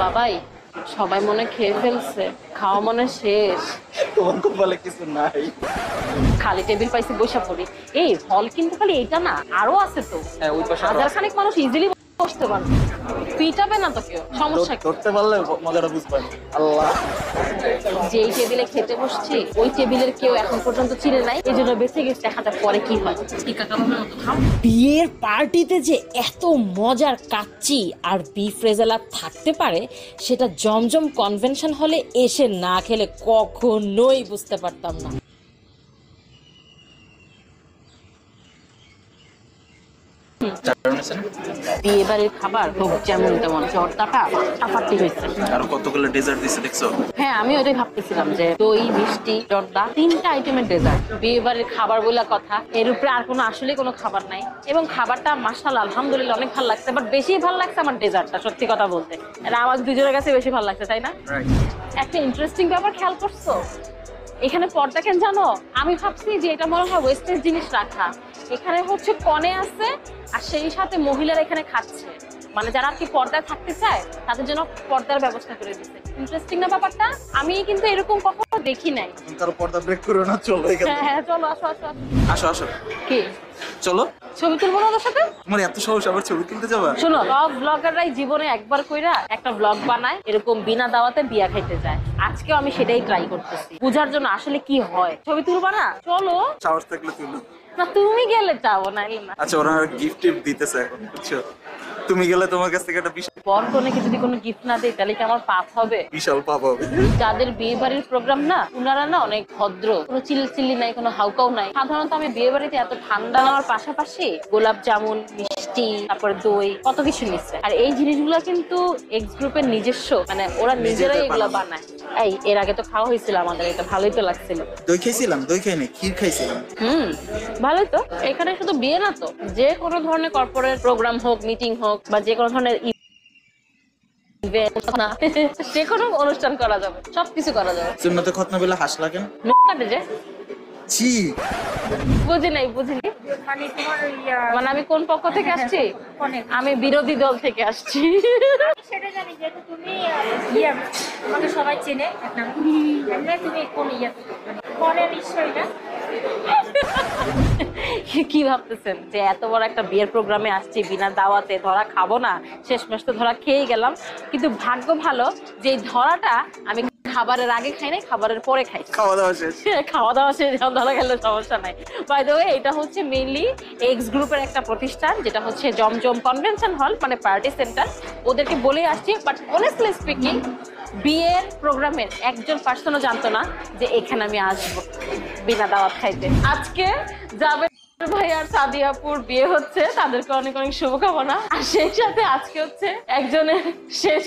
বাবাই সবাই মনে খেয়ে ফেলছে, খাওয়া মনে শেষ। তোমার কপালে কিছু নাই। খালি টেবিল পাইছি বসে পড়ি। এই হল কিন্তু খালি এইটা না, আরো আছে তো। হ্যাঁ, ওই পাশে আরো হাজার আছে। খানেক মানুষ ইজিলি বসতে পারবে, পিটাবে না তো কেউ, সমস্যা কি? ধরতে পারলে মজাটা বুঝবেন। আল্লাহ, যেই টেবিলে খেতে বসছি ওই টেবিলের কেউ এখন পর্যন্ত চিনে নাই, এই জন্য বেঁচে গেছে। দেখা যাক পরে কি হয়। টিকা কাবাবের মতো খাও। বিয়ের পার্টিতে যে এত মজার কাচ্চি আর বিফ রেজালা থাকতে পারে সেটা জমজম কনভেনশন হলে এসে না খেলে কখনোই বুঝতে পারতাম না। বিয়ে বাড়ির খাবার হোক যেমন তেমন, জর্দাটা ফাটাফাটি হয়েছে। আরো কতগুলো ডেজার্ট দিছে দেখছো? হ্যাঁ, আমি ওইটাই ভাবতেছিলাম যে দই, মিষ্টি, জর্দা, 3টা আইটেমের ডেজার্ট। বিয়ে বাড়ির খাবার বলে কথা, এর উপরে আর কোনো আসলে কোনো খাবার নাই। এবং খাবারটা মাশাআল্লাহ আলহামদুলিল্লাহ অনেক ভালো লাগছে, বাট বেশি ভালো লাগছে আমার ডেজার্টটা। সত্যি কথা বলতে এটা আমার দুজনের কাছে বেশি ভালো লাগছে, তাই না? একটা ইন্টারেস্টিং ব্যাপার খেয়াল করছো, এখানে পর্দা কেন জানো? আমি ভাবছি যে এটা মনে হয় ওয়েস্টেজ জিনিস রাখা। এখানে হচ্ছে কনে আছে আর সেই সাথে মহিলারা এখানে খাচ্ছে, মানে যারা আর কি পর্দায় থাকতে চায় তাদের জন্য পর্দার ব্যবস্থা করে দিচ্ছে। ইন্টারেস্টিং না ব্যাপারটা? আমি কিন্তু এরকম কখনো দেখি নাই। কারো পর্দা ব্রেক করো না, চলো এখানে। হ্যাঁ হ্যাঁ, চলো আসো আসো আসো। আসো আসো, কি চলো। ছবি তুলবো না ওদের সাথে? তোমার এত সাহস আবার ছবি তুলতে যাবা? শোনো, সব ব্লগাররাই জীবনে একবার কইরা একটা ব্লগ বানায়, এরকম বিনা দাওয়াতে বিয়া খাইতে যায়। আজকেও আমি সেটাই ট্রাই করতেছি, বুঝার জন্য আসলে কি হয়। ছবি তুলবা না? চলো। সাহস থাকলে তুলো। না তুমি গেলে যাবো, না না। আচ্ছা, ওরা গিফট টিফট দিতেছে এখন, বুঝছো? তুমি গেলে তোমার কাছ থেকে একটা বর কনেকে যদি কোনো গিফট না দেয় তাহলে কি আমার পাপ হবে? বিশাল পাপ হবে। যাদের বিয়ে বাড়ির প্রোগ্রাম না, উনারা না অনেক ভদ্র, কোনো চিল্লি নাই, কোনো হাউকাও নাই। সাধারণত আমি বিয়ে বাড়িতে এত ঠান্ডা নেওয়ার পাশাপাশি গোলাপ জামুন, মিষ্টি, তারপরে দই, কত কিছু নিচ্ছে। আর এই জিনিসগুলো কিন্তু এক্স গ্রুপের নিজস্ব, মানে ওরা নিজেরাই এগুলো বানায়। এই এর আগে তো খাওয়া হয়েছিল আমাদের, এটা ভালোই তো লাগছিল। দই খাইছিলাম, দই খাইনি, ক্ষীর খাইছিলাম। ভালোই তো। এখানে শুধু বিয়ে না তো, যে কোনো ধরনের কর্পোরেট প্রোগ্রাম হোক, মিটিং হোক, বা যে কোনো ধরনের যে কোনো অনুষ্ঠান করা যাবে, সবকিছু করা যাবে। সুন্নতে খতনা বেলা হাসলা কেন? কাটে যে ছি, বুঝিনি। মানে আমি কোন পক্ষ থেকে আসছি? আমি বিরোধী দল থেকে আসছি। সেটা জানি যে তুমি তোমাকে সবাই চেনে তুমি কোন মনে নিশ্চয়ই না। কি ভাবতেছেন যে এত বড় একটা বিয়ের প্রোগ্রামে আসছি বিনা দাওয়াতে, ধরা খাবো না? শেষমেশ তো ধরা খেয়েই গেলাম। কিন্তু ভাগ্য ভালো যে এই ধরাটা আমি খাবারের আগে খাই নাই, খাবারের পরে খাই। খাওয়া দাওয়া শেষ। খাওয়া দাওয়া শেষ, ধরা গেলে সমস্যা নাই। বাই দ্য ওয়ে, এটা হচ্ছে মেইনলি এক্স গ্রুপের একটা প্রতিষ্ঠান, যেটা হচ্ছে জমজম কনভেনশন হল, মানে পার্টি সেন্টার। ওদেরকে বলে আসছি, বাট অনেস্টলি স্পিকিং বিয়ের প্রোগ্রামের একজন পার্সনও জানতো না যে এখানে আমি আসবো বিনা দাওয়াত খাইতে। আজকে যাবে ভাই আর সাদিয়াপুর বিয়ে হচ্ছে, তাদেরকে অনেক অনেক শুভকামনা। আর সেই সাথে আজকে হচ্ছে একজনের শেষ